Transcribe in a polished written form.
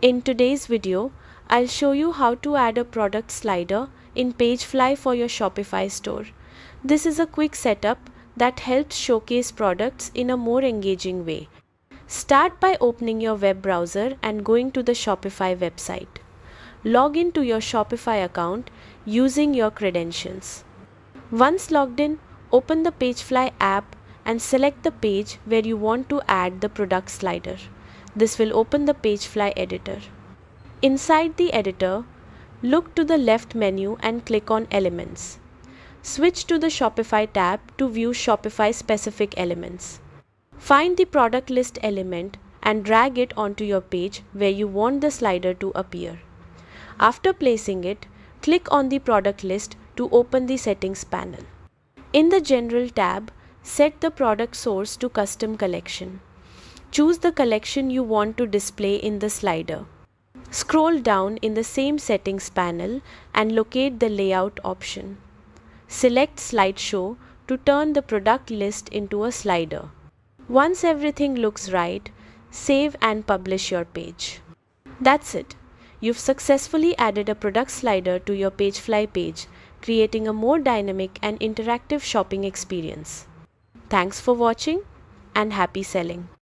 In today's video, I'll show you how to add a product slider in Pagefly for your Shopify store. This is a quick setup that helps showcase products in a more engaging way. Start by opening your web browser and going to the Shopify website. Log in to your Shopify account using your credentials. Once logged in, open the Pagefly app and select the page where you want to add the product slider. This will open the Pagefly editor. Inside the editor, look to the left menu and click on Elements. Switch to the Shopify tab to view Shopify specific elements. Find the product list element and drag it onto your page where you want the slider to appear. After placing it, click on the product list to open the settings panel. In the General tab, set the product source to Custom Collection. Choose the collection you want to display in the slider. Scroll down in the same settings panel and locate the Layout option. Select Slideshow to turn the product list into a slider. Once everything looks right, save and publish your page. That's it. You've successfully added a product slider to your Pagefly page, creating a more dynamic and interactive shopping experience. Thanks for watching and happy selling.